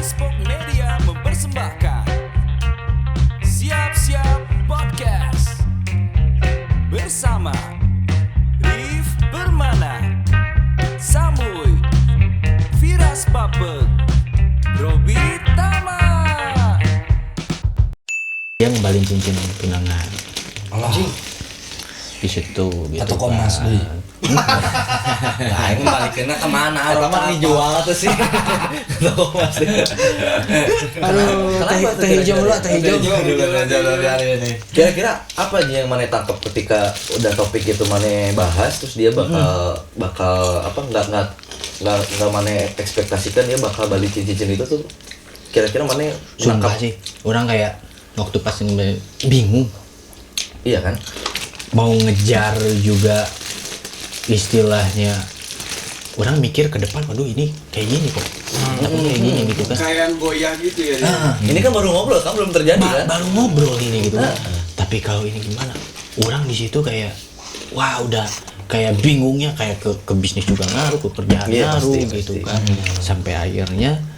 Spok Media mempersembahkan Siap-siap Podcast bersama Rif Permana, Samuy, Firas Papeg, Robi Tama. Dia ngembalin cincin tunangan. Anjing. Di situ gitu. Atau kok mas deui. Nah, ini baliknya kemana? Pertama dijual atau sih? Atau mas deui. Aduh, teh hijau dulu, teh hijau. Kira-kira apa aja yang mana tangkap ketika udah topik itu mana bahas, terus dia bakal apa nggak mana ekspektasikan dia bakal balik cincin itu tuh? Kira-kira mana Sumpah sih, orang kayak waktu pas ini bingung. Iya kan? Mau ngejar juga istilahnya. Orang mikir ke depan, waduh ini kayak gini kok. Tapi kayak gini gitu kan. Kayak goyah gitu ya. Ini kan baru ngobrol, kan belum terjadi kan? Baru ngobrol ini gitu kan. Tapi kalau ini gimana? Orang di situ kayak wah udah kayak bingungnya, kayak ke bisnis juga ngaruh, ke kerjaan ngaruh gitu kan. Sampai akhirnya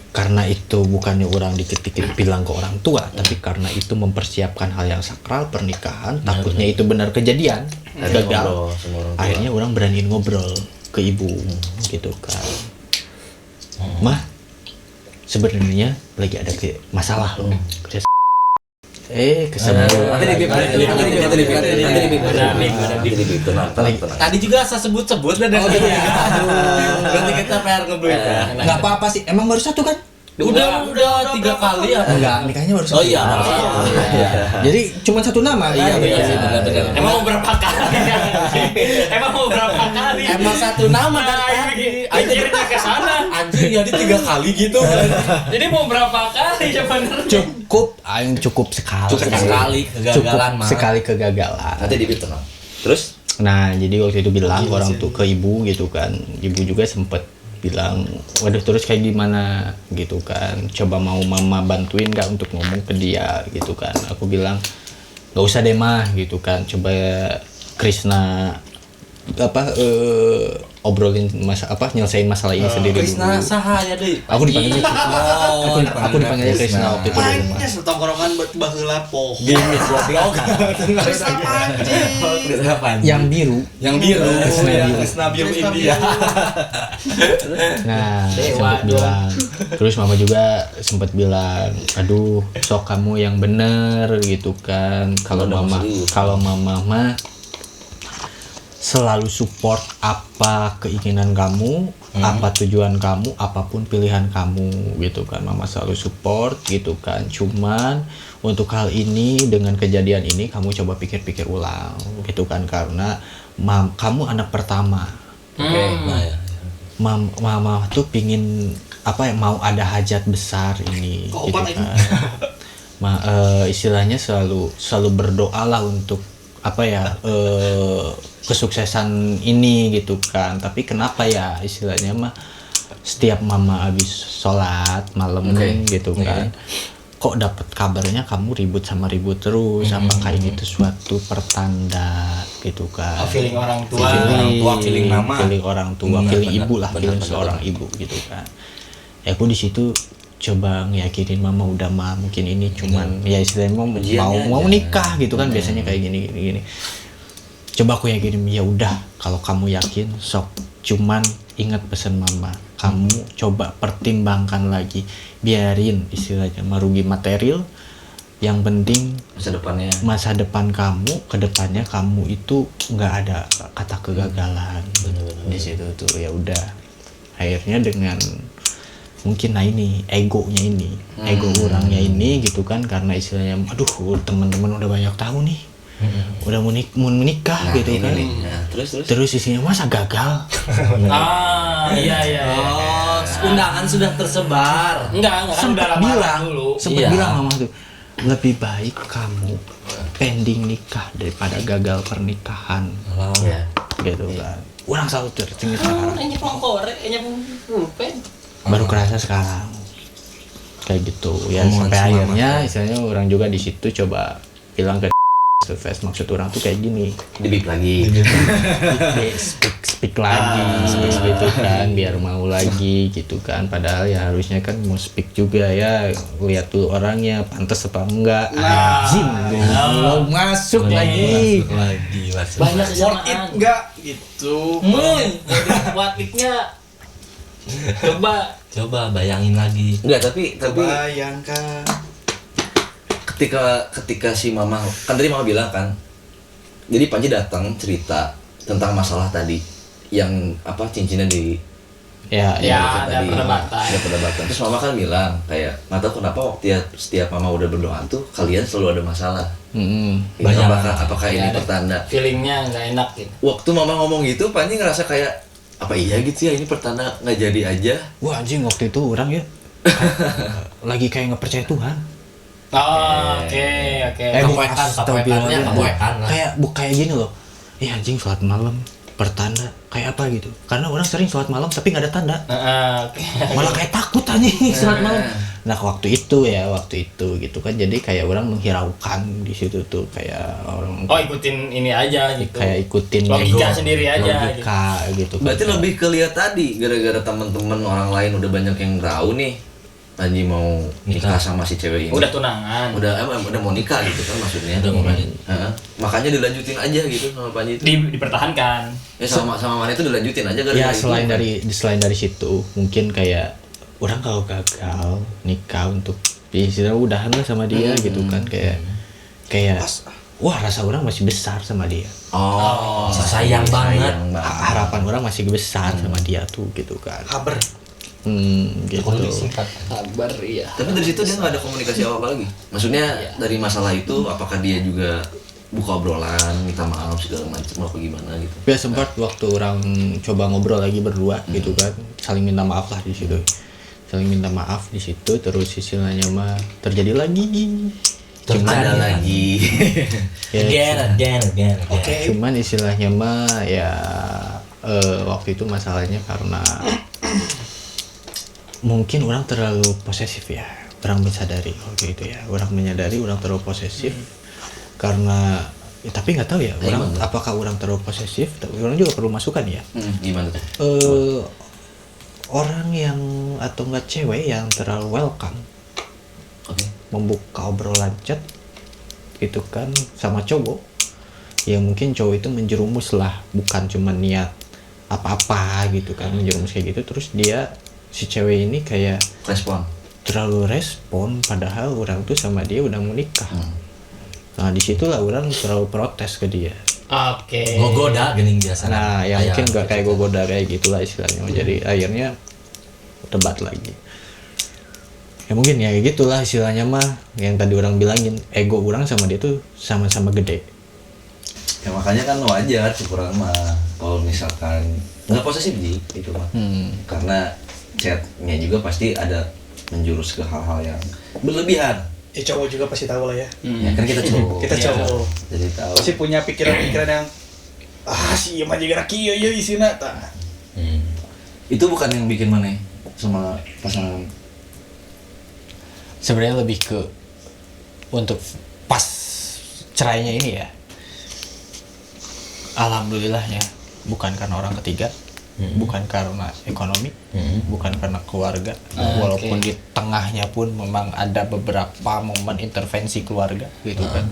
karena itu bukannya orang dikit-dikit bilang ke orang tua, tapi karena itu mempersiapkan hal yang sakral pernikahan, takutnya itu benar kejadian, gagal. Akhirnya orang beraniin ngobrol ke ibu gitu kan. Mah, sebenarnya lagi ada masalah loh. Kesebut. Tadi juga asa sebut-sebut dan berarti kita PR ngebeli ya. Nggak apa-apa sih, emang baru satu kan? Udah 3 kali ya. Enggak, nikahnya baru satu. Oh iya. Jadi cuma satu nama. Iya benar. Emang mau berapa kali? Emang satu nama dari tadi. Anjir ke sana. Anjing jadi 3 kali gitu. Jadi mau berapa kali sebenarnya? Cukup sekali. Cukup sekali kegagalan mah. Sekali kegagalan. Nanti tenang. Terus? Nah, jadi waktu itu bilang orang tuh ke ibu gitu kan. Ibu juga sempet bilang, waduh terus kayak gimana gitu kan. Coba mau mama bantuin gak untuk ngomong ke dia gitu kan. Aku bilang, gak usah deh mah gitu kan. Coba Krisna obrolin nyelesain masalah ini sendiri Krisna dulu. saha ya deui. Aku dipanggilnya aku dipanggilnya Krisna waktu itu di rumah. Setongkrongan buat baheula poh. Gimik goblok. Yang biru. Krisna biru India. Nah, sempat bilang. Terus mama juga sempat bilang, aduh, sok kamu yang bener gitu kan. Kalau mama mah selalu support apa keinginan kamu, apa tujuan kamu, apapun pilihan kamu gitu kan. Mama selalu support gitu kan. Cuman untuk hal ini, dengan kejadian ini kamu coba pikir-pikir ulang gitu kan, karena kamu anak pertama. Mama tuh pingin mau ada hajat besar ini gitu kan. Istilahnya selalu berdoa lah untuk kesuksesan ini gitu kan. Tapi kenapa ya istilahnya mah setiap mama habis sholat malam gitu kan, kok dapat kabarnya kamu ribut terus. Apakah ini tuh suatu pertanda gitu kan? Feeling orang tua, feeling mama, feeling orang tua, feeling ibu lah, feeling seorang ibu gitu kan. Ya aku di situ coba ngeyakinin mama udah mah mungkin ini cuman ya istilahnya mau nikah gitu kan. Biasanya kayak gini. Coba aku yakinin, ya udah kalau kamu yakin sok, cuman ingat pesan mama, kamu coba pertimbangkan lagi, biarin istilahnya merugi material, yang penting masa depan kamu, kedepannya kamu itu nggak ada kata kegagalan. Di situ tuh ya udah, akhirnya dengan mungkin ego orangnya ini gitu kan, karena istilahnya aduh teman-teman udah banyak tahu nih, udah mau menikah gitu kan. Terus isinya masa gagal. Iya. Undangan sudah tersebar. Enggak Sempat Iya. bilang mama tuh, lebih baik kamu pending nikah daripada gagal pernikahan. Gitu kan. Orang selalu tercengit sekarang. Ini pengkorek, ini pulpen. Baru kerasa sekarang kayak gitu ya. Sampai akhirnya istilahnya orang juga di situ coba bilang ke to face. Maksud orang tuh kayak gini, Dibip lagi. speak lagi gitu kan, biar mau lagi gitu kan. Padahal ya harusnya kan mau speak juga ya, lihat tuh orangnya pantas apa enggak. Anjing, belum masuk lagi. Banyak Worth it kesamaan. enggak gitu. Buat it-nya. Coba bayangin lagi. Enggak, tapi Bayangkan. ketika si mama kan tadi mama bilang kan, jadi Panji datang cerita tentang masalah tadi yang apa cincinnya di Ya, Ya, ada tadi. perdebatan. Ada perdebatan. Terus mama kan bilang kayak nggak tahu kenapa waktu setiap mama udah berdoa tuh kalian selalu ada masalah. Itu Banyak. apakah ini Ya, ada pertanda? Feelingnya nggak enak gitu. Waktu mama ngomong gitu, Panji ngerasa kayak apa iya gitu ya, ini pertanda nggak jadi aja. wah anjing waktu itu orang ya lagi kayak nggak percaya Tuhan. Oh, oke. Kapoekannya lah. Kayak gini loh. Ya anjing sholat malam pertanda kayak apa gitu. Karena orang sering sholat malam tapi nggak ada tanda. Oke. Malah kayak takut anjing sholat malam. Nah waktu itu gitu kan, jadi kayak orang menghiraukan di situ tuh kayak orang Oh, ikutin ini aja gitu. kayak ikutin Logika ego, sendiri aja logika gitu. Berarti kan. lebih kelihat tadi gara-gara teman-teman orang lain udah banyak yang tahu nih Panji mau nikah sama si cewek ini. Udah tunangan. Udah mau nikah gitu kan maksudnya. Udah mau nikah. Heeh. Makanya dilanjutin aja gitu sama Panji itu. Dipertahankan. Ya sama Mana itu dilanjutin aja gara-gara Ya itu. selain dari situ mungkin kayak orang kalau gagal nikah untuk istilah udahan lah sama dia gitu kan, kayak wah rasa orang masih besar sama dia. Oh, sayang banget. Harapan orang masih besar sama dia tuh gitu kan. Kabar. Gitu. Sabar, iya. Tapi dari situ dia nggak ada komunikasi apa lagi. Maksudnya dari masalah itu apakah dia juga buka obrolan, minta maaf segala macam apa gimana gitu. Ya sempat waktu orang coba ngobrol lagi berdua gitu kan, saling minta maaf lah di situ. Saling minta maaf di situ, terus istilahnya mah terjadi lagi. Ada lagi. Again. Cuman istilahnya mah ya waktu itu masalahnya karena mungkin orang terlalu posesif ya. Orang menyadari waktu itu ya. Orang menyadari orang terlalu posesif karena ya, tapi nggak tahu ya orang apakah orang terlalu posesif. Tapi orang juga perlu masukan ya. Gimana tuh? Orang yang atau nggak cewek yang terlalu welcome Oke. membuka obrolan chat gitu kan sama cowok, ya mungkin cowok itu menjerumus lah, bukan cuma niat apa-apa gitu kan, menjerumus kayak gitu, terus dia si cewek ini kayak Respon. terlalu respon padahal orang tuh sama dia udah mau nikah. Nah disitulah orang terlalu protes ke dia. Oke. Gogoda gening biasa. Nah ya mungkin gak kayak gogoda kayak gitulah istilahnya. Jadi akhirnya debat lagi. Ya mungkin ya gitulah istilahnya mah, yang tadi orang bilangin, ego orang sama dia tuh sama-sama gede. Ya makanya kan wajar sih kurang mah kalau misalkan nggak posesif itu mah. Karena chatnya juga pasti ada menjurus ke hal-hal yang berlebihan. Ya cowok juga pasti tahu lah ya. Ya kan kita cowok. Kita cowok. Jadi tahu. Pasti punya pikiran-pikiran yang si mah juga kieu ieu isina tah. Itu bukan yang bikin mana sama pasangan. Sebenarnya lebih ke untuk pas cerainya ini ya, alhamdulillah ya, bukan karena orang ketiga, bukan karena ekonomi, bukan karena keluarga, walaupun di tengahnya pun memang ada beberapa momen intervensi keluarga gitu kan,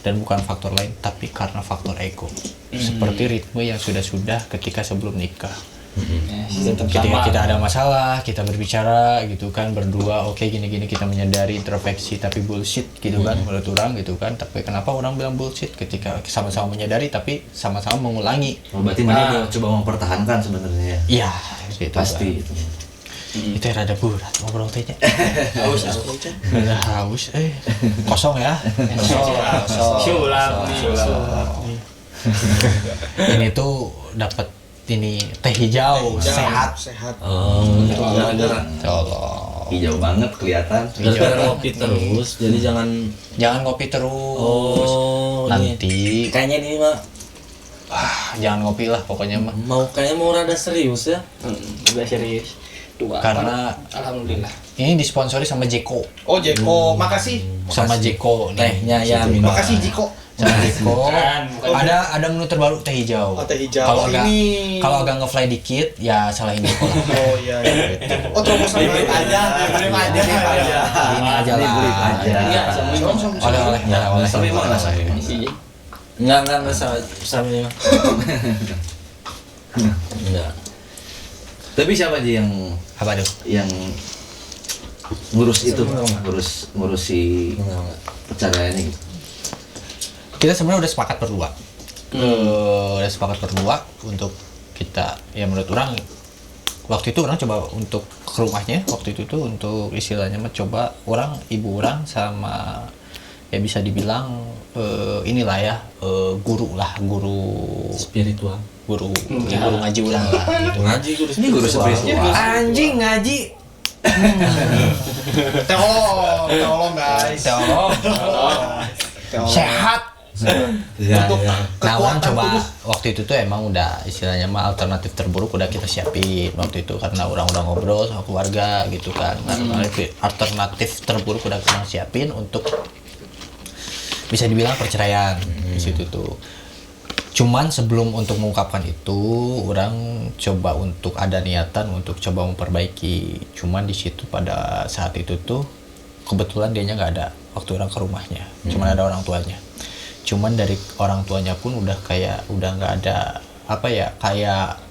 dan bukan faktor lain tapi karena faktor ego, seperti ritme yang sudah ketika sebelum nikah. Ketika kita ada masalah, kita berbicara gitu kan, berdua, oke, gini-gini, kita menyadari introspeksi tapi bullshit gitu kan menurut orang gitu kan. Tapi kenapa orang bilang bullshit ketika sama-sama menyadari tapi sama-sama mengulangi. Oh, berarti mana udah coba mempertahankan sebenarnya. Iya, gitu Pasti kan. itu. Itu yang rada berat ngobrol tehnya. Haus. Udah haus, kosong ya. Sulap. Ini tuh dapat ini teh hijau, sehat. Oh, Gara-gara Allah. hijau banget kelihatan. gara-gara ngopi terus, jadi Jangan ngopi terus. Oh, Nanti kayaknya ini mah jangan ngopi lah pokoknya mah. kayaknya mau rada serius ya. Udah serius. Dua. Karena Alhamdulillah. ini disponsori sama Jeko. Oh Jeko, makasih. Sama Jeko nih. Tehnya ya minum. Makasih Jiko. Assalamualaikum. Bukan. Ada menu terbaru teh hijau. Oh, teh hijau. Kalau agak Ini. kalau agak ngefly dikit ya salahin dikit lah. Oh iya. Oh terobosan Limit aja, limit aja. Ini aja lah. Enggak, sama Oleh-oleh ya oleh. Tapi emang nggak saya. Enggak sama ini mah. Enggak. Tapi siapa aja yang Apa tuh? ngurus itu, ngurus si Enggak. perceraiannya gitu. Kita sebenarnya udah sepakat berdua. Udah sepakat berdua untuk kita ya menurut orang waktu itu orang coba untuk ke rumahnya waktu itu tuh untuk istilahnya mah coba ibu orang sama ya bisa dibilang inilah ya guru Spiritual. guru ngaji orang lah gitu. Ngaji Ini guru spiritual. Anjing ngaji Teolog guys. teolog sehat. Untuk Nah, orang kekuatan coba tubuh. waktu itu tuh emang udah istilahnya mah alternatif terburuk udah kita siapin waktu itu karena orang udah ngobrol sama keluarga gitu kan. Alternatif terburuk udah kita siapin untuk bisa dibilang perceraian di situ tuh. Cuman sebelum untuk mengungkapkan itu, orang coba untuk ada niatan untuk coba memperbaiki. Cuman di situ pada saat itu tuh kebetulan dianya nggak ada waktu orang ke rumahnya. Cuman ada orang tuanya. Cuman dari orang tuanya pun udah nggak ada apa ya kayak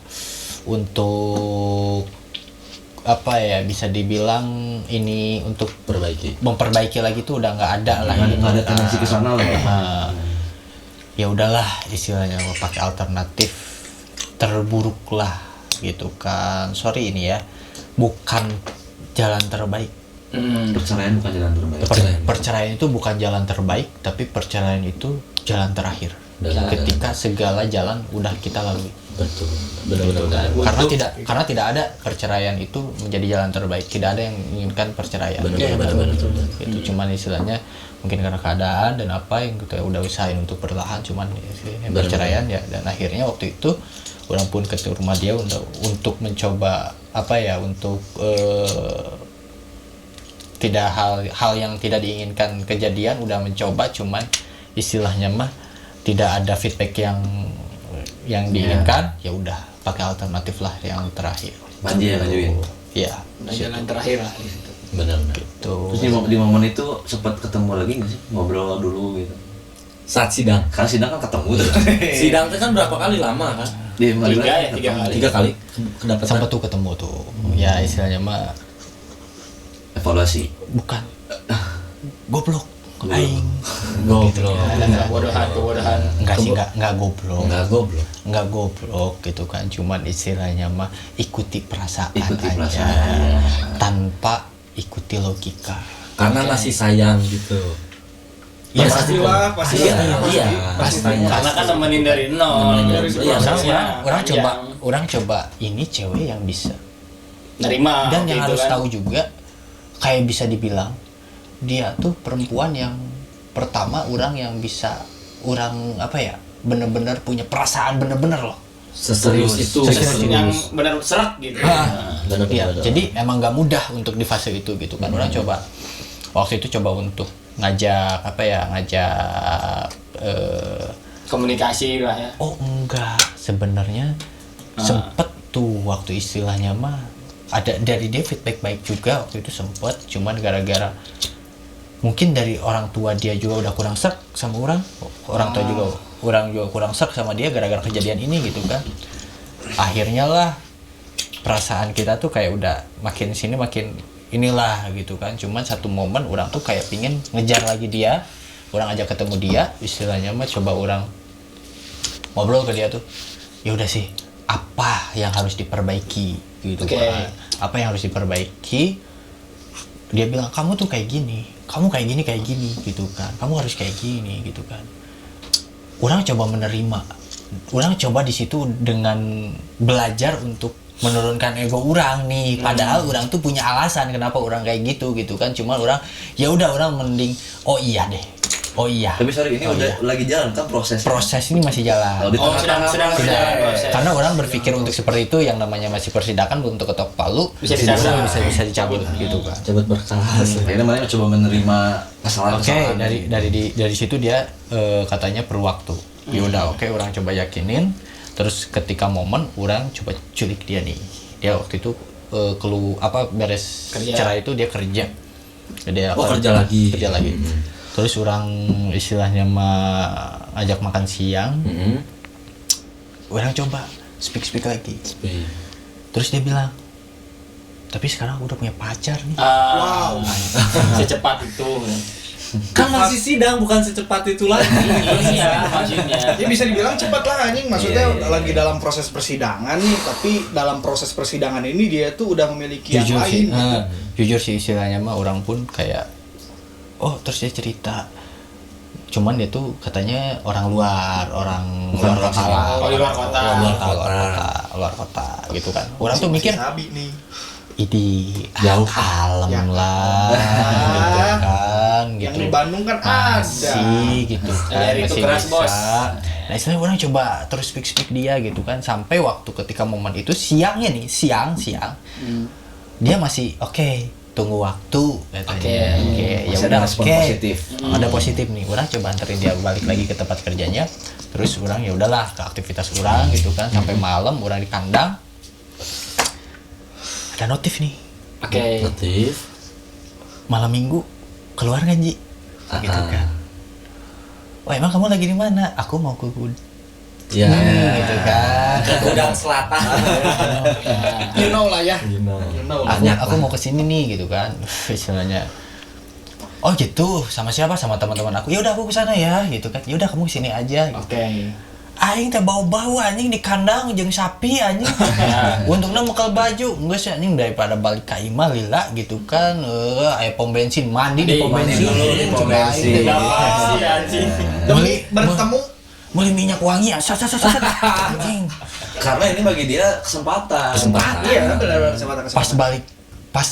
untuk apa ya bisa dibilang ini untuk memperbaiki lagi tuh udah nggak ada lah Nggak ada tendensi ke sana lah. Ya udahlah istilahnya pakai alternatif terburuk lah gitu kan. Sorry ini ya bukan jalan terbaik. Perceraian bukan jalan terbaik. Perceraian itu bukan jalan terbaik, tapi perceraian itu jalan terakhir. Ketika segala jalan udah kita lalui. Betul. Benar-benar. Karena tidak ada perceraian itu menjadi jalan terbaik. Tidak ada yang menginginkan perceraian. Benar. Itu cuman istilahnya mungkin karena keadaan dan apa yang kita udah usahain untuk bertahan cuman perceraian ya dan akhirnya waktu itu orang pun ke rumah dia untuk mencoba apa ya untuk tidak hal yang tidak diinginkan kejadian udah mencoba cuman istilahnya mah tidak ada feedback yang diinginkan ya udah pakai alternatif lah yang terakhir Panji yang ngajuin. Iya Jalan terakhir lah di situ. Benar. gitu. Terus di momen itu sempat ketemu llagi nggak sih ngobrol dulu gitu? Saat sidang. Karena sidang kan ketemu tuh. Sidang itu kan berapa kali lama kan? Di Tiga kali. 3 kali. Kedapatan. Sampai tuh ketemu tuh ya istilahnya mah evaluasi. bukan goblok aing Goblok. Ada kebodohan. enggak sih enggak goblok Enggak goblok. enggak goblok gitu kan cuman istilahnya mah ikuti perasaan Ikuti aja perasaan, iya. tanpa ikuti logika Karena masih sayang gitu. ya Pastilah, pastilah. Iya. Karena kan nemenin dari nol. Iya, orang coba ini cewek yang bisa nerima. dan yang gitu harus kan. tahu juga kayak bisa dibilang dia tuh perempuan yang pertama orang yang bisa orang apa ya bener-bener punya perasaan bener-bener loh. Seserius itu. yang benar serak gitu. Benar. Ya, jadi emang gak mudah untuk di fase itu gitu kan. Orang coba waktu itu coba untuk ngajak Komunikasi lah ya. oh enggak sebenarnya sempet tuh waktu istilahnya mah ada dari dia feedback baik juga waktu itu sempet cuman gara-gara mungkin dari orang tua dia juga udah kurang serk sama orang tua juga kurang serk sama dia gara-gara kejadian ini gitu kan akhirnya lah perasaan kita tuh kayak udah makin sini makin inilah gitu kan cuman satu momen orang tuh kayak pingin ngejar lagi dia orang ajak ketemu dia istilahnya mah coba orang ngobrol ke dia tuh ya udah sih apa yang harus diperbaiki gitu kan apa yang harus diperbaiki dia bilang kamu tuh kayak gini kamu kayak gini gitu kan kamu harus kayak gini gitu kan orang coba menerima orang coba di situ dengan belajar untuk menurunkan ego orang nih padahal orang tuh punya alasan kenapa orang kayak gitu kan cuma orang ya udah orang mending oh iya deh Oh iya. Tapi sorry ini Oh, udah iya. lagi jalan kan proses. Proses ini masih jalan. Kalau di Oh, tengah-tengah sedang Tidak. proses. Karena orang berpikir untuk seperti itu yang namanya masih persidangan untuk ketok palu Bisa dicabut. bisa dicabut gitu kan. Cabut berkelas. akhirnya mana coba menerima Oke, kesalahan. dari situ dia katanya perlu waktu. Ya udah, oke, orang coba yakinin. Terus ketika momen orang coba culik dia nih. Dia waktu itu beres Kerja. cerai itu dia kerja. Dia Kerja lagi. Kerja lagi. Terus orang istilahnya ngajak makan siang. Orang coba speak lagi. Terus dia bilang, tapi sekarang aku udah punya pacar nih. Wow. Secepat itu. Kan masih sidang, bukan secepat itu lagi. Iya, maksudnya. Ya bisa dibilang cepat lah anjing, maksudnya Iya, iya, lagi iya. dalam proses persidangan nih, tapi dalam proses persidangan ini dia tuh udah memiliki yang Jujur sih, lain. jujur sih istilahnya mah orang pun kayak, oh terus dia cerita, cuman dia tuh katanya orang luar luar kota lah. Oh, di luar kota. Luar kota gitu kan. Orang tuh mikir, Sabi nih. ini Jauh. kalem Ya. lah, gitu kan, Yang gitu. di Bandung kan ada. Masih gitu kan, Dari itu masih keras, bisa. Bos. Nah istilahnya orang coba terus speak dia gitu kan, sampai waktu ketika momen itu siangnya nih, siang dia masih oke, tunggu waktu katanya. Oke, ya Masih udah, ada respon oke. positif. Ada positif nih, orang coba anterin dia balik lagi ke tempat kerjanya. Terus orang ya udahlah ke aktivitas orang gitu kan, sampai malam orang di kandang. Ada notif nih, Oke. Notif. malam minggu keluar kan Ji, gitu kan. Wah emang kamu lagi di mana? Aku mau ke Ya. gitu kan. Ke Gudang Selatan. You know lah ya. You know. You know. Aku mau kesini nih gitu kan. Istilahnya. Oh gitu, sama siapa? Sama teman-teman aku. Ya udah aku kesana ya, gitu kan. Ya udah kamu kesini aja. Gitu. Oke. Aing teh bau-bau anjing di kandang jeung sapi anjing. Untungna mekal baju, enggak sih anjing daripada balik ka imah lila gitu kan. Aya pom bensin, mandi di pom Mandi bensin. dulu di pom bensin. Udah pasti anjing. Demi bertemu Beli minyak wangi ya, sat anjing. Karena ini bagi dia kesempatan. iya benar kesempatan Pas balik pas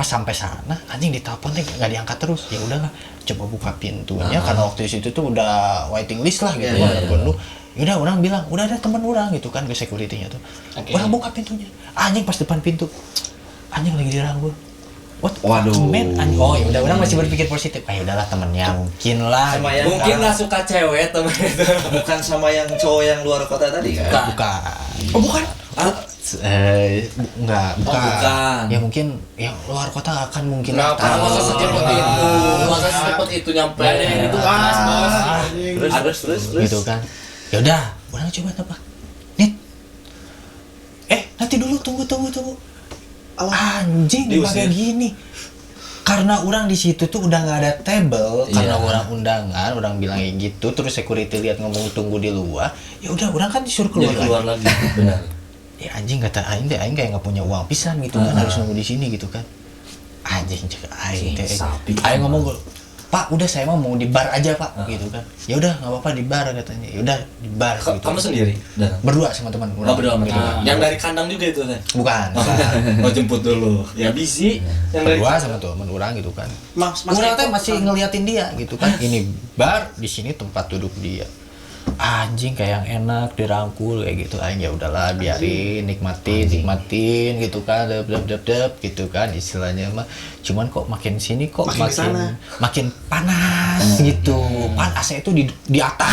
sampai sana anjing ditelepon teh nggak diangkat terus. Ya udahlah, coba buka pintunya karena waktu itu tuh udah waiting list lah gitu kan. Penuh. Udah orang bilang, udah ada teman orang gitu kan ke security-nya tuh. Oke. Orang buka pintunya. Anjing pas depan pintu. Anjing lagi dirangkul. Waduh. Men, anjing. Oh, ya udah orang masih berpikir positif. Ah, ya udahlah temennya mungkin lah. Sama yang Mungkin nggak suka cewek temen itu. bukan sama yang cowok yang luar kota tadi kan? Bukan. Oh bukan. Enggak, bukan. bukan. Ya mungkin yang luar kota akan mungkin Nggak tahu. apa-apa, Masa secepat itu, masa secepat itu nyampe. Ada yang itu kelas, Bos. Terus. Gitu kan. Ya udah, orang coba tebak. Nit. Nanti dulu tunggu. Anjing Diusir. kayak gini. Karena orang di situ tuh udah nggak ada table, karena Iya. orang undangan, orang bilang kayak gitu, terus security lihat ngomong tunggu di luar. Ya udah, orang kan disuruh keluar, Jadi keluar lagi. lagi. Benar. Ya anjing kata aing teh aing kayak nggak punya uang pisan gitu kan, harus nunggu di sini gitu kan. Anjing cek aing teh. Sapi. Aing ngomong, "Pak, udah saya mau di bar aja, Pak." Gitu kan. Ya udah, nggak apa-apa di bar katanya. Ya udah di bar gitu. Kamu sendiri? Berdua sama teman. Oh, berdua sama Gitu. teman. Yang dari kandang juga itu teh. Bukan. Oh, jemput dulu. Ya bisi. Yang dari Berdua sama teman orang gitu kan. Mas Orang teh masih ngeliatin dia gitu kan. Ini bar, di sini tempat duduk dia. Anjing kayak yang enak dirangkul kayak gitu. Aing ya udahlah biarin, nikmatin gitu kan. Dep gitu kan istilahnya mah. Cuman kok makin sini kok Makin kesana. makin panas gitu. AC itu di atas.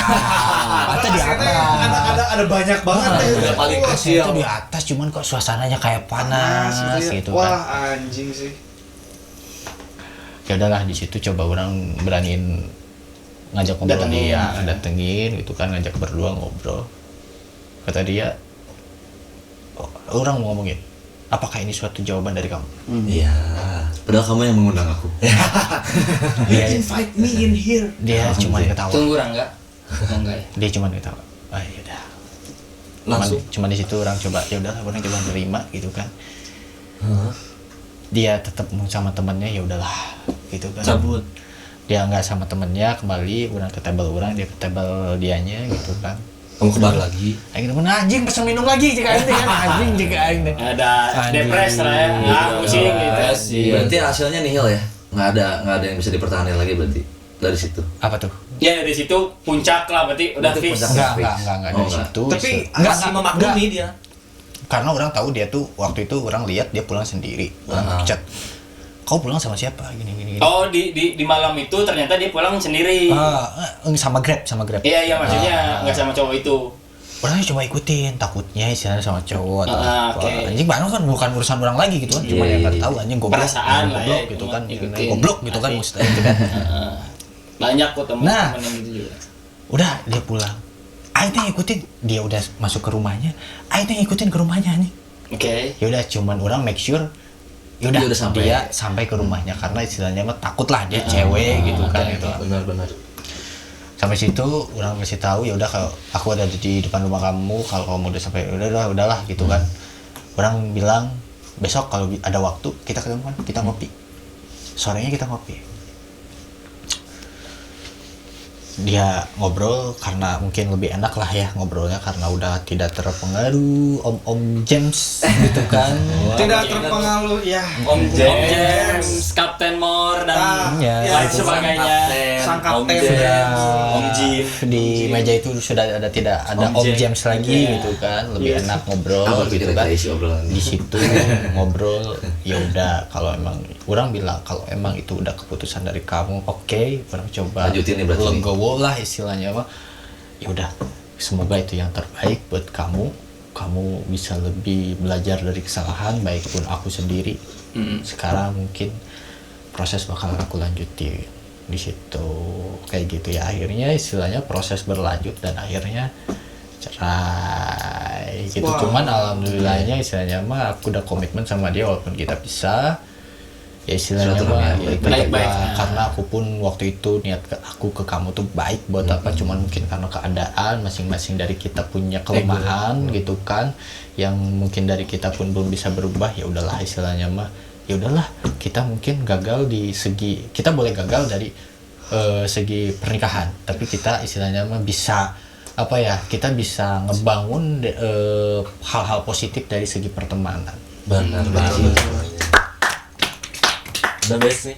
Mata di atas. Ada banyak banget ya. udah paling AC kecil. itu di atas cuman kok suasananya kayak panas gitu kan. Wah anjing sih. Ya udahlah di situ coba orang beraniin ngajak ngobrol dia, datengin gitu kan, ngajak berdua ngobrol. Kata dia, orang mau ngomongin, apakah ini suatu jawaban dari kamu? Iya. Padahal kamu yang mengundang aku. Dia, Invite me in here. dia cuma ketawa. Tunggu Rangga. Oh, enggak ya. Dia cuma ketawa. Ah ya udah. Langsung. Cuman di situ orang coba, ya udahlah orang coba nerima gitu kan. Dia tetap mau sama temannya, ya udahlah gitu kan. Cabut. Dia nggak sama temennya, kembali orang ke table orang, dia ke table dianya gitu kan. Kamu ke bar lagi. Aing temen anjing pesen minum lagi jika aing teh kan anjing jika aing teh. Ada Anjing. depres lah ya. Pusing gitu. Sih. Berarti hasilnya nihil ya? Nggak ada yang bisa dipertahankan lagi berarti. dari situ. Apa tuh? Ya dari situ puncak lah berarti udah Berarti fix. puncak. Enggak dari situ. Tapi enggak masih memaklumi dia. karena orang tahu dia tuh waktu itu orang lihat dia pulang sendiri. Orang chat, kau pulang sama siapa? Gini. Oh di malam itu ternyata dia pulang sendiri. Sama Grab. Iya maksudnya nggak sama cowok itu. Orangnya cuma ikutin, takutnya istilahnya sama cowok atau apa. Oke. Anjing baru kan bukan urusan orang lagi gitu kan, cuma yang nggak tahu anjing goblok, Perasaan lah ya, gitu kan, ikutin. goblok gitu kan Asik. mustahil gitu kan. Banyak kok teman Nah. yang gitu juga. Udah dia pulang, Aing teh ngikutin, dia udah masuk ke rumahnya, Aing teh ngikutin ke rumahnya nih. Oke. Ya udah cuman orang make sure yaudah Dia udah sampai. dia sampai ke rumahnya karena istilahnya mah takut lah dia cewek gitu kan oke, gitu. Benar. Sampai situ orang kasih tahu ya udah kalau aku ada di depan rumah kamu, kalau kamu udah sampai udahlah gitu kan. Orang bilang besok kalau ada waktu kita ketemu kan, kita ngopi. Sorenya kita ngopi. Dia ngobrol karena mungkin lebih enak lah ya ngobrolnya karena udah tidak terpengaruh om James gitu kan. Tidak terpengaruh ya. Om James, Kapten Mor dan Ya, lain itu sebagainya. Sang Om kapten. James, Om Jim. Di meja itu sudah tidak ada Om James lagi Iya. gitu kan, lebih enak ngobrol Apa gitu kira-kira kan. isi obrolan? Di situ ngobrol ya udah kalau emang orang bilang kalau emang itu udah keputusan dari kamu, oke, orang coba Lanjutin nih berarti nih. legowo lah istilahnya mah. Ya udah, semoga itu yang terbaik buat kamu bisa lebih belajar dari kesalahan baik pun aku sendiri. Sekarang mungkin proses bakal aku lanjutin di situ kayak gitu ya. Akhirnya istilahnya proses berlanjut dan akhirnya cerai gitu. Wow. Cuman alhamdulillahnya istilahnya mah aku udah komitmen sama dia walaupun kita pisah ya istilahnya mah Silaturahmi yang baik-baik. karena aku pun waktu itu niat aku ke kamu tuh baik buat apa, cuman mungkin karena keadaan masing-masing dari kita punya kelemahan gitu kan yang mungkin dari kita pun belum bisa berubah. Ya udahlah istilahnya mah, ya udahlah kita mungkin gagal di segi, kita boleh gagal dari segi pernikahan tapi kita istilahnya mah bisa apa ya, kita bisa ngebangun hal-hal positif dari segi pertemanan. Benar banget. The best nih.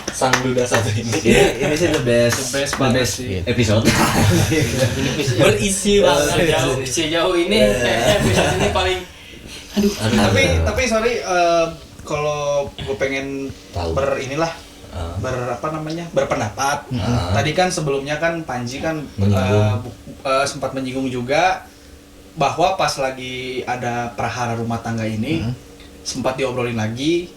Sang duda satu ini. Ini sih the best banget sih. episode. Berisi banget sejauh ini episode ini paling Tapi sorry kalau gue pengen Tahu. berpendapat. Tadi kan sebelumnya kan Panji kan sempat menyinggung juga bahwa pas lagi ada prahara rumah tangga ini sempat diobrolin lagi,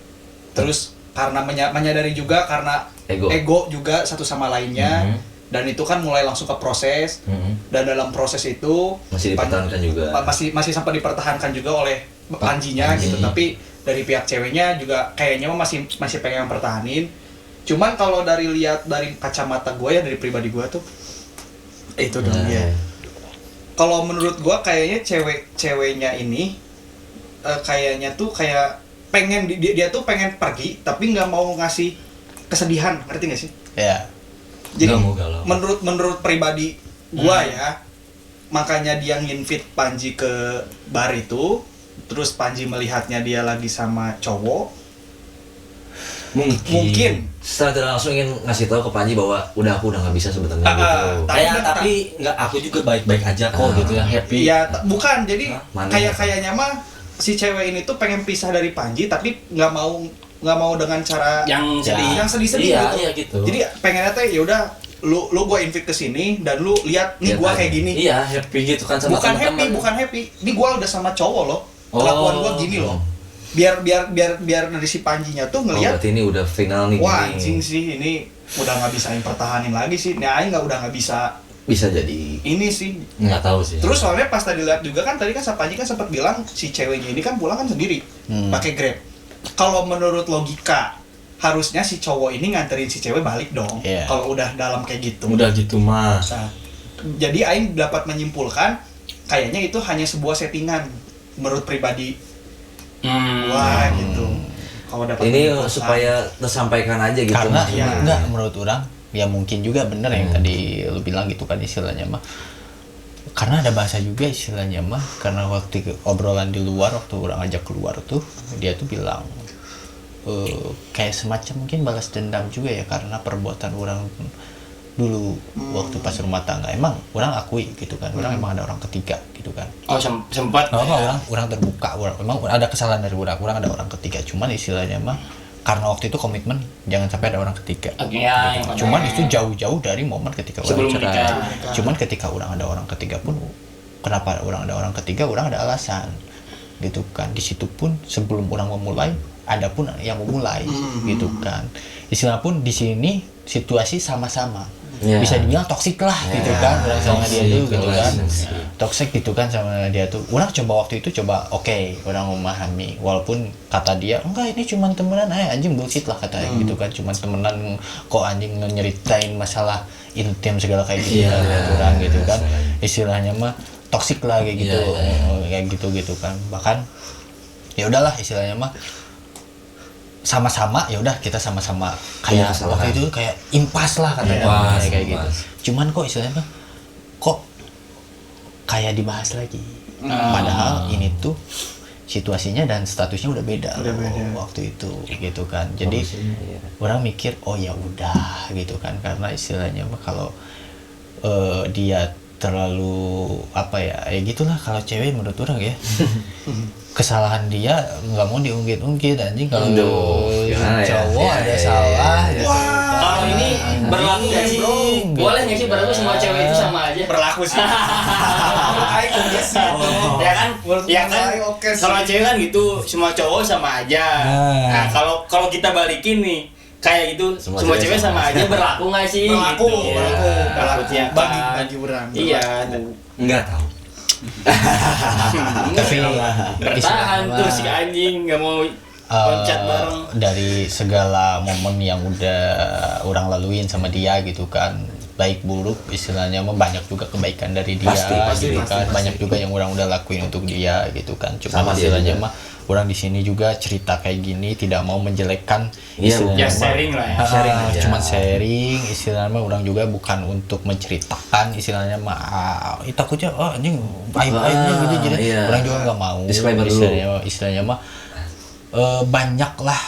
terus karena menyadari juga karena ego juga satu sama lainnya, dan itu kan mulai langsung ke proses, dan dalam proses itu Masih dipertahankan juga. masih sempat dipertahankan juga oleh Panjinya gitu, tapi dari pihak ceweknya juga kayaknya mah masih pengen pertahanin. Cuman kalau lihat dari kacamata gue ya, dari pribadi gue tuh itu dong ya. Kalau menurut gue kayaknya ceweknya ini kayaknya tuh kayak pengen dia tuh pengen pergi tapi nggak mau ngasih kesedihan, ngerti nggak sih? Ya. Jadi Nggak mau galau. menurut pribadi gua ya, makanya dia nginvite Panji ke bar itu, terus Panji melihatnya dia lagi sama cowok, mungkin Secara tidak langsung ingin ngasih tahu ke Panji bahwa aku udah nggak bisa sebenarnya gitu. Tapi nggak, aku juga baik-baik aja kok gitu ya, happy. ya bukan, jadi Mana? kayaknya mah si cewek ini tuh pengen pisah dari Panji tapi nggak mau dengan cara yang sedih. yang sedih-sedih Iya, gitu. iya gitu. Jadi pengennya teh ya udah lu gua invite ke sini dan lu lihat nih Lihat gua aja. kayak gini. Iya, happy gitu kan sama bukan teman-teman. happy. Ini gua udah sama cowok loh. Kelakuan gua gini loh. Biar dari si Panjinya tuh ngelihat, berarti ini udah final nih. wah gini. anjing sih ini udah nggak bisa pertahanin lagi sih. Nah, aing udah nggak bisa Bisa jadi. ini sih. Nggak tahu sih. Terus soalnya pas tadi lihat juga kan tadi kan Panji kan sempat bilang si ceweknya ini kan pulang kan sendiri pakai Grab. Kalau menurut logika harusnya si cowok ini nganterin si cewek balik dong. Iya. Kalau udah dalam kayak gitu. Udah gitu mah. Nah, jadi aing dapat menyimpulkan kayaknya itu hanya sebuah settingan menurut pribadi. Wah gitu. Kalau dapat Ini menyimpulkan. supaya tersampaikan aja gitu. Karena ya. enggak menurut orang ya mungkin juga bener yang tadi lu bilang gitu kan istilahnya mah. Karena ada bahasa juga istilahnya mah, karena waktu obrolan di luar waktu orang ajak keluar tuh dia tuh bilang kayak semacam mungkin balas dendam juga ya karena perbuatan orang dulu waktu pas rumah tangga emang orang akui gitu kan, orang emang ada orang ketiga gitu kan. Oh sempat. Orang terbuka, emang ada kesalahan dari orang ada orang ketiga, cuman istilahnya mah karena waktu itu komitmen jangan sampai ada orang ketiga. Oke, ya, Gitu. Cuman itu jauh-jauh dari momen ketika orang Sebelum cerai. nikah. Cuman ketika orang ada orang ketiga pun, kenapa orang ada orang ketiga, orang ada alasan, gitu kan. Di situ pun sebelum orang memulai, ada pun yang memulai, gitu kan. Istilah pun di sini situasi sama-sama. Ya. Bisa dibilang toksik lah, gitu kan. Orang sama dia tuh, gitu kan. toksik. Toksik gitu kan sama dia tuh. Orang coba waktu itu oke, orang memahami. Walaupun kata dia, enggak ini cuma temenan, anjing bullshit lah katanya gitu kan. Cuma temenan kok anjing nyeritain masalah intim segala kayak gitu kan, orang gitu kan. Istilahnya mah toksik lah kayak gitu, kayak gitu kan. Bahkan ya udahlah istilahnya mah sama-sama, ya udah kita sama-sama kayak waktu itu kayak impas lah katanya kayak gitu. Cuman kok istilahnya mah kok kayak dibahas lagi. Padahal ini tuh situasinya dan statusnya udah beda, waktu itu gitu kan. Jadi orang mikir oh ya udah gitu kan, karena istilahnya mah kalau dia terlalu apa ya gitulah kalau cewek menurut orang ya. Kesalahan dia nggak mau diungkit-ungkit anjing, kalau cowok ada salah gitu. Kalau ini berlaku nggak sih? Boleh nggak sih berlaku semua cewek itu sama aja? Berlaku sih. Ya kan? Ya kan? Kalau cewek kan gitu, semua cowok sama aja. Nah kalau kita balikin nih kayak gitu, semua cewek sama aja berlaku nggak sih? Berlaku, Gitu. berlaku. Ya, Bagi orang. Iya. Enggak tahu. Tapi Bertahan tuh si anjing nggak mau loncat bareng. dari segala momen yang udah orang laluin sama dia gitu kan, baik buruk istilahnya mah banyak juga kebaikan dari dia gitu kan. Banyak juga yang orang udah lakuin untuk dia gitu kan. Cuma istilahnya mah orang di sini juga cerita kayak gini tidak mau menjelekkan istilahnya Ya sharing lah ya. Sharing aja. cuman sharing istilahnya mah. Orang juga bukan untuk menceritakan istilahnya mah takutnya anjing aib-aibnya gitu, jadi orang juga nggak mau Disclaimer dulu. istilahnya mah banyak lah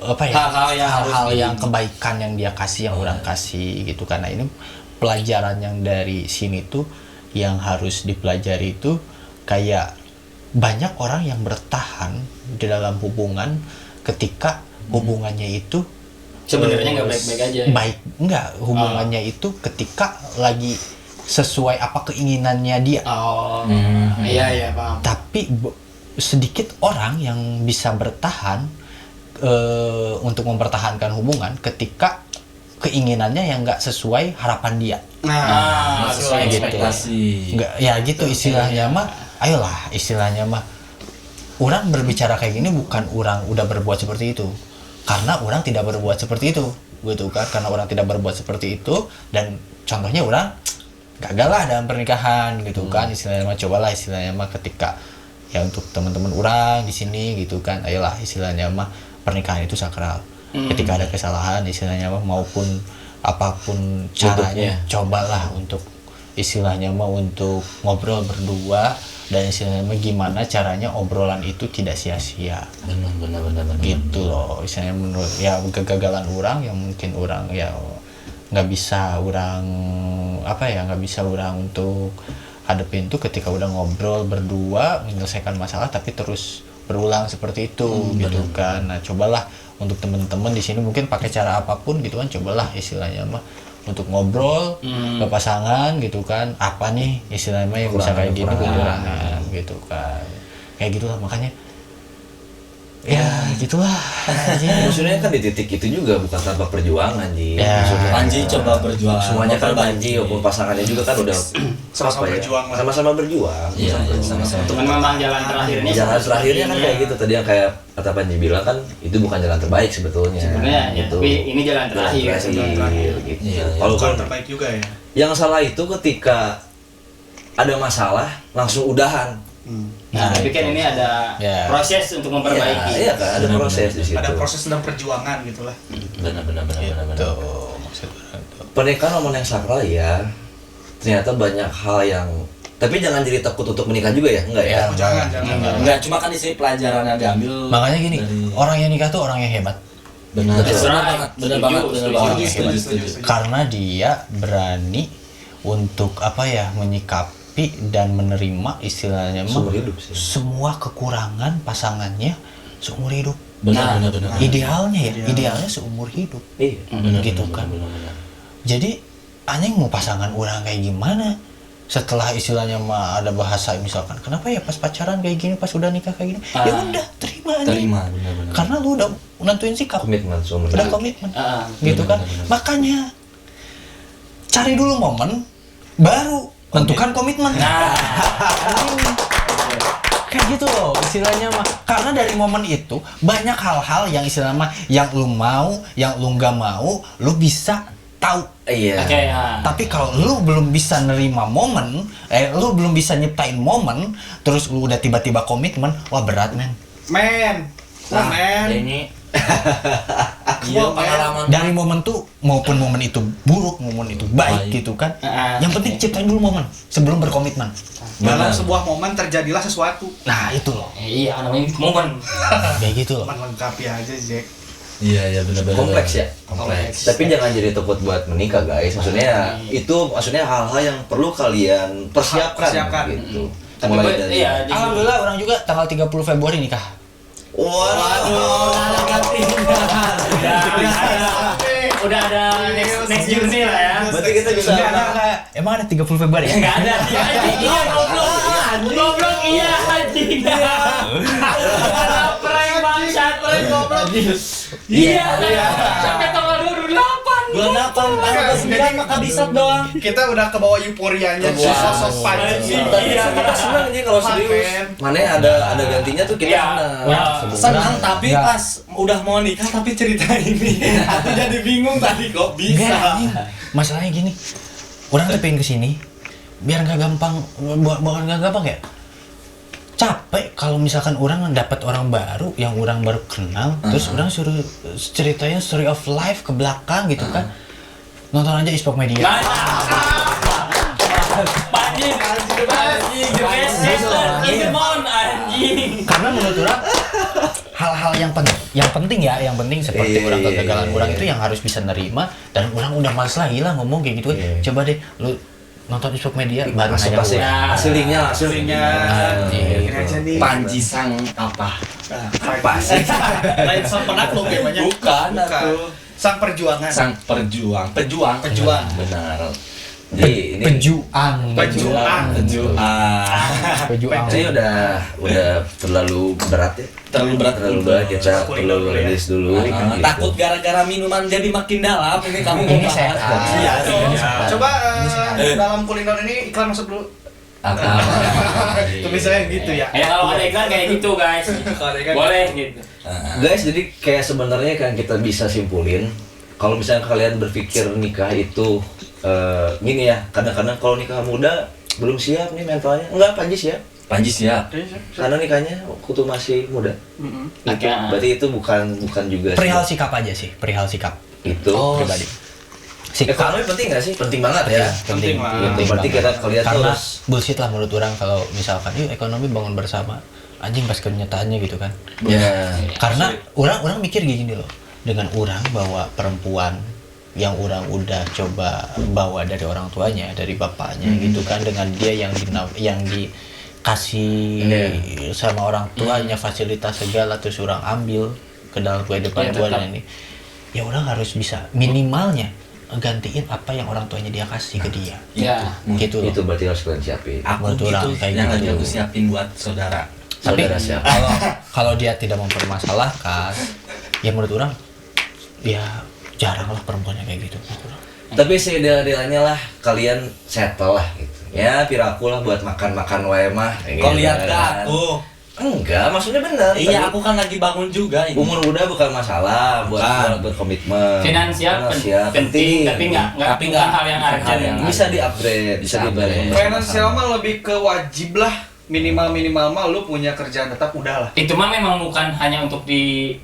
apa ya Hal-hal yang kebaikan yang dia kasih, yang orang kasih gitu. Karena ini pelajaran yang dari sini tuh yang harus dipelajari itu kayak banyak orang yang bertahan di dalam hubungan ketika hubungannya itu Sebenarnya nggak baik-baik aja. baik enggak, hubungannya itu ketika lagi sesuai apa keinginannya dia. Oh, iya paham. Tapi sedikit orang yang bisa bertahan untuk mempertahankan hubungan ketika keinginannya yang nggak sesuai harapan dia. Nah, sesuai gitu. ekspektasi. Nggak, ya gitu istilahnya mah. Ayolah istilahnya mah. Orang berbicara kayak gini bukan orang udah berbuat seperti itu, karena orang tidak berbuat seperti itu, gitu kan? Karena orang tidak berbuat seperti itu, dan contohnya orang gagal lah dalam pernikahan, gitu kan? Istilahnya mah cobalah istilahnya mah ketika ya untuk teman-teman orang di sini, gitu kan? Ayolah istilahnya mah pernikahan itu sakral. Ketika ada kesalahan istilahnya mah maupun apapun caranya, cobalah untuk istilahnya mah untuk ngobrol berdua, dan istilahnya mah gimana caranya obrolan itu tidak sia-sia. Benar. Gitu loh, istilahnya menurut ya kegagalan orang yang mungkin orang ya nggak bisa orang untuk hadepin tuh ketika udah ngobrol berdua menyelesaikan masalah tapi terus berulang seperti itu gitu kan. Nah cobalah untuk teman-teman di sini mungkin pakai cara apapun gitu kan, cobalah istilahnya mah untuk ngobrol ke pasangan gitu kan, apa nih istilahnya mah yang bisa kayak gini kekurangan gitu kan, kayak gitulah. Makanya ya gitulah. Maksudnya kan di titik itu juga bukan tanpa perjuangan Ji. Ya. Maksudnya Panji coba berjuang. semuanya kan Panji maupun pasangannya juga kan udah Sama-sama berjuang lah. sama-sama berjuang. Iya, sama-sama. Cuman memang jalan terakhirnya. Jalan terakhirnya kan kayak gitu tadi yang kayak kata Panji bilang kan itu bukan jalan terbaik sebetulnya. Sebenarnya ya, gitu. tapi ini jalan terakhir. Gitu. Iya. Kalau Bukan terbaik juga ya. yang salah itu ketika ada masalah langsung udahan. Nah, tapi kan ini ada Ya. proses untuk memperbaiki. Iya kan ada proses di situ. Ada proses dan perjuangan gitu lah. Benar. Gitu maksud orang tuh. Pernikahan momen yang sakral ya. Ternyata banyak hal yang tapi jangan jadi takut untuk menikah juga ya, enggak ya? Jangan. Enggak, cuma kan di sini pelajaran yang diambil. Makanya gini, dari- orang yang nikah tuh orang yang hebat. Benar Benar banget, benar banget, benar banget. Setuju. Karena dia berani untuk menyikapi dan menerima istilahnya mah Seumur hidup sih. semua kekurangan pasangannya seumur hidup. Benar. Idealnya idealnya seumur hidup. Iya. Gitu kan. Jadi anjing mau pasangan orang kayak gimana? Setelah istilahnya mah ada bahasa misalkan, kenapa ya pas pacaran kayak gini, pas udah nikah kayak gini? Ya udah, terima aja. Benar. Karena lu udah nentuin sikap. Komitmen seumur Udah hidup. komitmen. benar, Gitu kan. benar. Makanya cari dulu momen baru tentukan komitmen. Kayak gitu loh istilahnya mah. Karena dari momen itu banyak hal-hal yang istilahnya mah yang lu mau, yang lu nggak mau, lu bisa tahu. Iya. Oke, Tapi kalau lu belum bisa nerima momen, lu belum bisa nyiptain momen, terus lu udah tiba-tiba komitmen, wah berat men. Men. ini Iya, pengalaman. Dari momen tuh maupun momen itu buruk, momen itu baik gitu kan. Yang penting ciptain dulu momen sebelum berkomitmen. Dalam sebuah momen terjadilah sesuatu. Nah itu loh, iya namanya momen. kayak gitu loh. Melengkapi aja, Jack. Iya, benar. Kompleks ya. Kompleks. Tapi jangan jadi takut buat menikah guys. Maksudnya maksudnya hal-hal yang perlu kalian persiapkan. Gitu. Tapi Mulai dari iya, jadi Alhamdulillah orang juga tanggal 30 Februari nikah. udah ada next journey lah ya. Berarti kita bisa Enggak. Emang ada 30 Februari ya? Enggak ada. Iya goblok iya anjing. Ada prank bangsat, prank goblok. Iya. Sampai tanggal 28. Bulan 8, tanggal 9 maka bisa doang. Kita udah ke bawah euforianya sosok Panji. Iya. kita senang aja kalau serius. Mana ada gantinya tuh kita Iya. senang. Senang tapi Enggak. pas udah mau nikah tapi cerita ini aku jadi bingung tadi kok Enggak, bisa. anjing. Masalahnya gini, orang tuh pengen kesini biar nggak gampang, bukan nggak gampang ya. Capek kalau misalkan orang dapat orang baru yang orang baru kenal, terus orang suruh ceritain story of life ke belakang gitu kan. Nonton aja Ispok Media. Anjing, anjing. Karena menurut orang hal-hal yang penting seperti Iya, orang iya, kegagalan iya, orang iya. itu yang harus bisa nerima, dan orang udah males lagi lah ngomong kayak gitu. Iya. Coba deh lu nonton Ispok Media baru Masuk nanya pasti. gua. Aslinya. Anjing. Ini aja nih. Panji sang apa? Apa sih? Lain sang penakluk kayaknya. Bukan, atuh. Sang perjuangan. Sang pejuang. Benar. Jadi ini Pejuang. Pejuang. Pejuang. ini udah terlalu berat ya. Terlalu berat. Kita perlu rilis dulu. gitu. Takut gara-gara minuman jadi makin dalam ini kamu Ini mau sehat. Iya, Coba dalam kuliner ini iklan masuk dulu. Itu misalnya gitu ya. Ya kalau ada iklan kayak gitu guys. Boleh gitu. Guys, jadi kayak sebenarnya kan kita bisa simpulin kalau misalnya kalian berpikir nikah itu gini ya, kadang-kadang kalau nikah muda belum siap nih mentalnya. Enggak, Panji siap. Panji siap. Karena nikahnya waktu masih muda. Oke. Berarti itu bukan juga Perihal sikap aja sih, perihal sikap itu pribadi. Sikap ekonomi penting nggak sih? Penting banget ya. Penting lah. Penting. Berarti kita kalian karena terus bullshit lah menurut orang kalau misalkan yuk ekonomi bangun bersama, anjing pas kenyataannya gitu kan. ya. Karena orang mikir gini loh, dengan orang bawa perempuan yang orang udah coba bawa dari orang tuanya, dari bapaknya gitu kan, dengan dia yang dikasih sama orang tuanya fasilitas segala, terus orang ambil ke dalam kehidupan tuanya ini, ya orang harus bisa minimalnya gantiin apa yang orang tuanya dia kasih ke dia. Ya. Gitu loh. Itu berarti harus kalian siapin. Aku Menurut orang gitu kayak yang gitu. lagi aku siapin buat saudara. Tapi Saudara siapa? kalau dia tidak mempermasalahkan, ya menurut orang ya jarang lah perempuan yang kayak gitu. Tapi seideal-idealnya lah kalian settle lah gitu. Ya, piraku lah buat makan-makan wae mah. Kau lihat ke aku. Enggak, maksudnya benar. Iya, Tadi aku kan lagi bangun juga ini. umur muda bukan masalah buat berkomitmen. Finansial penting, tapi nggak hal yang urgent. Bisa di-upgrade, bisa dibangun. Finansial mah lebih ke wajib lah. Minimal mah lu punya kerjaan tetap udah lah. Itu mah memang bukan hanya untuk di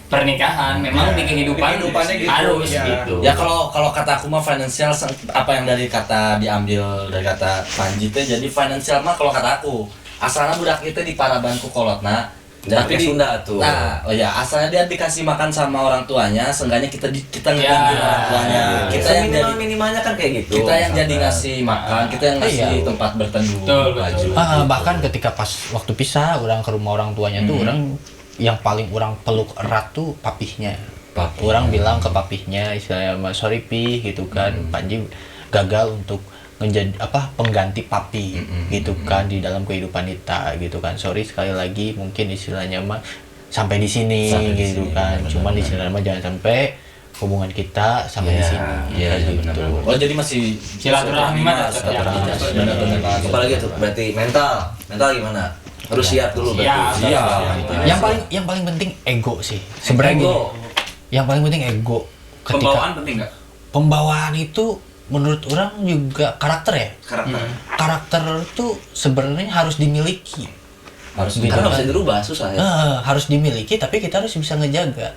pernikahan, memang di kehidupan kehidupannya gitu, harus ya. gitu. Ya kalau kata aku mah financial apa yang dari kata diambil dari kata Panji teh, jadi financial mah kalau kata aku asalnya budak kita di parabanku kolotna Tapi pakai Sunda tuh. Nah, oh ya, asalnya dia dikasih makan sama orang tuanya, seenggaknya kita ngebantu orang tuanya. Kita yang jadi minimalnya kan kayak gitu. Kita yang jadi ngasih makan, kita yang ngasih tempat berteduh, baju. Bahkan ketika pas waktu pisah orang ke rumah orang tuanya tuh orang yang paling orang peluk erat tuh papihnya. Orang bilang ke papihnya istilahnya, sorry Pi gitu kan, Panji gagal untuk menjadi pengganti papi gitu kan di dalam kehidupan kita gitu kan. Sorry sekali lagi, mungkin istilahnya mah sampai di sini gitu kan. Cuman istilahnya mah jangan sampai hubungan kita sampai di sini. Iya, gitu. Oh, jadi masih silaturahmi mah benar-benar. Apalagi tuh berarti mental gimana? Harus siap dulu berarti. Yang paling penting ego sih. Sebenarnya yang paling penting ego. Pembawaan penting nggak? Pembawaan itu menurut orang juga karakter ya. Karakter itu sebenarnya harus dimiliki. Harus Kan nggak bisa dirubah, susah ya. Harus dimiliki, tapi kita harus bisa ngejaga.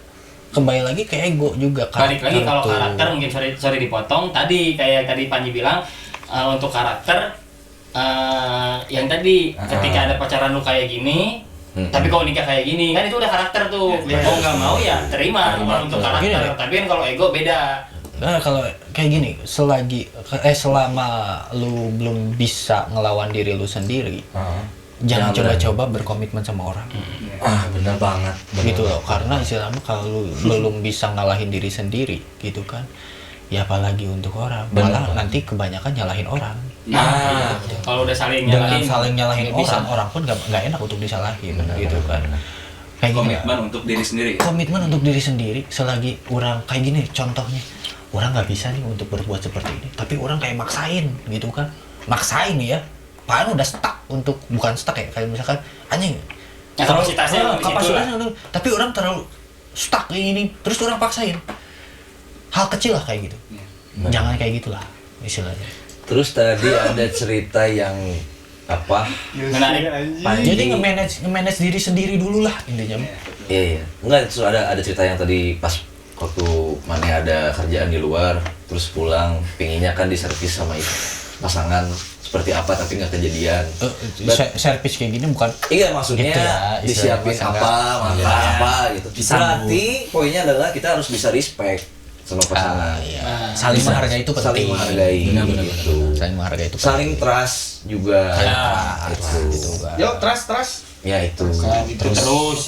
Kembali lagi ke ego juga. Balik lagi kalau karakter mungkin sorry dipotong. Tadi kayak tadi Panji bilang untuk karakter yang tadi ketika ada pacaran lu kayak gini. Tapi kalau nikah kayak gini kan itu udah karakter tuh. Mau nggak mau ya terima untuk karakter. Tapi kan kalau ego beda. Nah, kalau kayak gini, selama lu belum bisa ngelawan diri lu sendiri, jangan coba-coba berkomitmen sama orang. Benar banget. Gitu loh, karena istilahnya kalau lu belum bisa ngalahin diri sendiri, gitu kan, ya apalagi untuk orang. Malah nanti kebanyakan nyalahin orang. Kalau udah saling Dengan nyalahin, saling nyalahin orang pun nggak enak untuk disalahin, gitu kan. Kayak gini, Komitmen untuk diri sendiri. komitmen untuk diri sendiri. Selagi orang kayak gini, contohnya, orang nggak bisa nih untuk berbuat seperti ini, tapi orang kayak maksain, gitu kan, maksain ya. Padahal udah stuck bukan stuck ya, kayak misalkan anjing. Kapasitasnya tapi orang terlalu stuck ini, terus orang paksain. Hal kecil lah kayak gitu. Jangan kayak gitulah istilahnya. Terus tadi ada cerita yang menarik. Jadi nge-manage diri sendiri dulu lah intinya. Iya. Enggak, terus ada cerita yang tadi pas waktu mana ada kerjaan di luar, terus pulang, pinginnya kan diservis sama pasangan seperti apa tapi nggak kejadian. Servis kayak gini bukan. Iya, maksudnya gitu ya, disiapin apa, makan apa gitu. Berarti poinnya adalah kita harus bisa respect sama pasangan. Saling menghargai itu penting. Saling menghargai. Gitu. Saling menghargai itu. Saling trust juga. Gitu kan. Yuk, trust. Ya itu. Itu terus.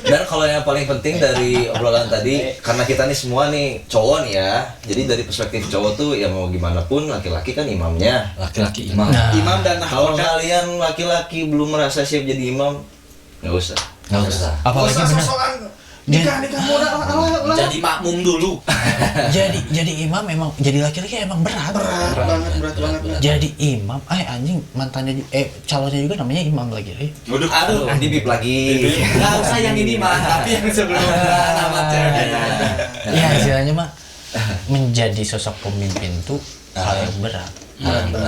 Dan kalau yang paling penting dari obrolan tadi, karena kita nih semua nih cowok nih ya, jadi dari perspektif cowok tuh ya mau gimana pun laki-laki kan imamnya. Laki-laki imam. Imam dan Kalau nahkoda. kalian laki-laki belum merasa siap jadi imam, nggak usah. Apalagi benar. Nikah muda. Jadi makmum dulu. jadi imam memang jadi laki-laki emang berat Berat banget. Jadi imam anjing mantannya calonnya juga namanya imam lagi Aduh, dibip lagi. Nggak usah yang ini mah, tapi yang sebelumnya nama ceweknya. ya istilahnya mah menjadi sosok pemimpin tuh hal yang berat.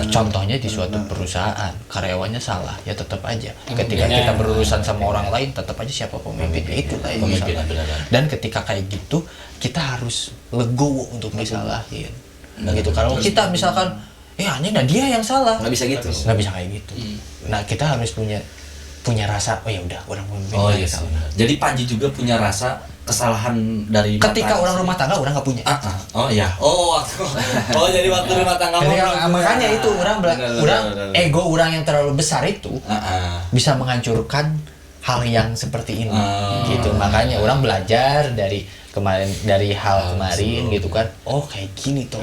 Contohnya di suatu perusahaan karyawannya salah ya tetap aja ketika kita berurusan sama orang lain tetap aja siapa pemimpinnya itu lah yang salah. Dan ketika kayak gitu kita harus legowo untuk disalahin gitu. Kalau kita misalkan hanya dia yang salah Nggak bisa gitu. nggak bisa kayak gitu. Nah kita harus punya rasa ya udah orang pemimpin Oh dia iya. salah. Jadi Panji juga punya rasa kesalahan dari Ketika mantan orang istri. rumah tangga orang nggak punya. Oh iya. Oh jadi waktu rumah tangga Makanya itu orang Benar. ego orang yang terlalu besar itu Ah. bisa menghancurkan hal yang seperti ini gitu. Makanya orang belajar dari hal kemarin gitu kan. Oh kayak gini tuh.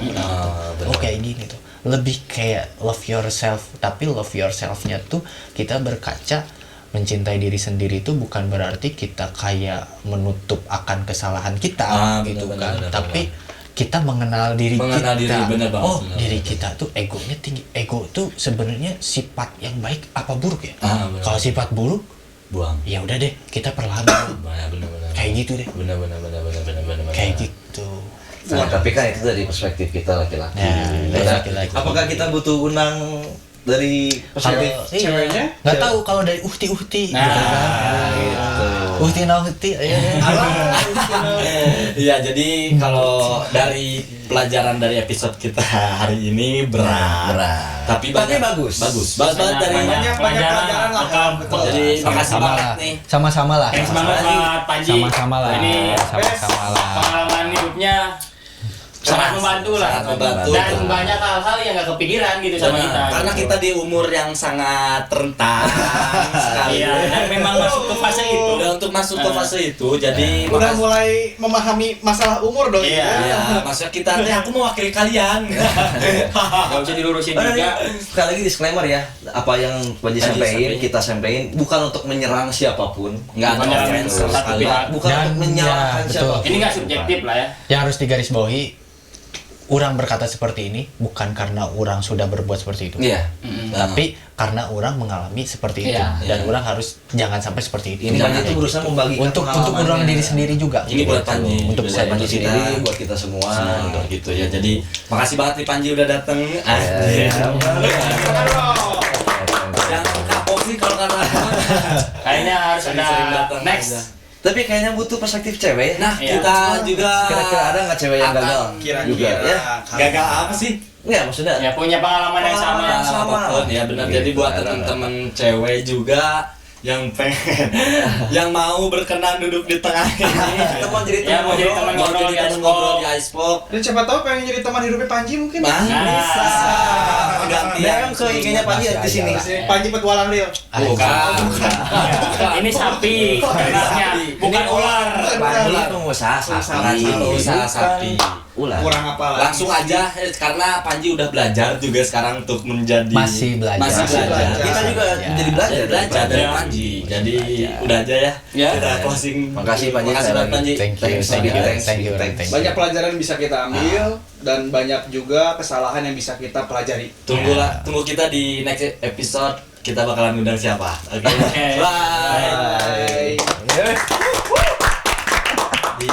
Oh kayak gini tuh. Lebih kayak love yourself, tapi love yourself-nya tuh kita berkaca mencintai diri sendiri itu bukan berarti kita kayak menutup akan kesalahan kita gitu kan. Tapi kita mengenal diri kita. Bener banget. Oh, diri kita tuh egonya tinggi. Ego tuh sebenarnya sifat yang baik apa buruk ya? Kalau sifat buruk, Buang. ya udah deh, kita perlahan. Bener. Kayak gitu deh. Bener. Kayak gitu. Nah, tapi kan itu dari perspektif kita laki-laki. Ya, dari Nah, laki-laki. apakah kita butuh unang dari perspektif Kalau ceweknya? nggak tahu kalau dari uhti-uhti Nah, gitu kan. gitu? Uhti Iya, jadi kalau dari pelajaran dari episode kita hari ini berat. Tapi bagus banget dari banyak pelajaran lah. Jadi makasih banget nih. Sama-sama lah. Thanks banget buat Panji. Sama-sama lah. Ini Sama-sama lah. pengalaman hidupnya sangat membantu lah. Sangat membantu. Dan banyak hal-hal yang gak kepikiran gitu sama kita. Karena kita di umur yang sangat rentan sekali. Iya, dan memang masuk ke fase itu. Udah untuk masuk ke fase itu, jadi Udah mulai memahami masalah umur dong. Iya. Iya, maksudnya kita teh aku mewakili kalian. Gak usah dilurusin juga. Sekali lagi disclaimer ya, apa yang Panji sampaikan kita sampaikan bukan untuk menyerang siapapun, Enggak ada Bukan offense offense, sama satu sekali. pihak. bukan Dan untuk menyalahkan ya, betul. siapapun. Ini gak subjektif lah ya. Yang harus digarisbawahi, orang berkata seperti ini bukan karena orang sudah berbuat seperti itu. Iya. Tapi karena orang mengalami seperti itu Iya. dan orang harus jangan sampai seperti itu. Ini Jangan Panji tuh kayak berusaha gitu. membagikan untuk pengalamannya. orang diri sendiri juga. Ini buat Gitu. Panji. Untuk Buat saya Panji Panji sendiri, kita. buat kita semua. Gitu ya. Jadi makasih banget nih Panji udah dateng. Yang kapok sih kalau kata Kayaknya harus Sering-sering ada datang next. aja. Tapi kayaknya butuh perspektif cewek. Nah, Iya. kita juga Kira-kira ada nggak cewek yang akan gagal? Kira-kira Juga, ya? gagal apa sih? Enggak, maksudnya Ya punya pengalaman yang sama. Pengalaman yang sama. Apapun ya benar. Gitu. Jadi buat Ada. teman-teman cewek juga yang pengen yang mau berkenan duduk di tengah ini. kita mau jadi Ya, mau jadi teman Mau ngobrol jadi di teman ngobrol Icepop. di Icepop. Dan siapa tahu pengen jadi teman hidupnya Panji mungkin. Bang, bisa. Gantian. Dia kan ke IG-nya Panji di sini. Panji petualang real. Bukan. Ini sapi, benarnya bukan ular. Panji pengusaha sapi. Usaha sapi. Ular. Kurang apa lagi? Langsung aja karena Panji udah belajar juga sekarang untuk menjadi Masih belajar. Masih belajar. Kita juga Ya. jadi belajar. Belajar dari Ya. Panji. Jadi udah aja ya. Ya. Kita closing. Makasih, Panji. Makasih banget Panji. Thank you, thank you, thank you. Banyak pelajaran yang bisa kita ambil dan banyak juga kesalahan yang bisa kita pelajari. Tunggu kita di next episode. Kita bakalan undang siapa? Oke. Oke. Bye. Bye. Di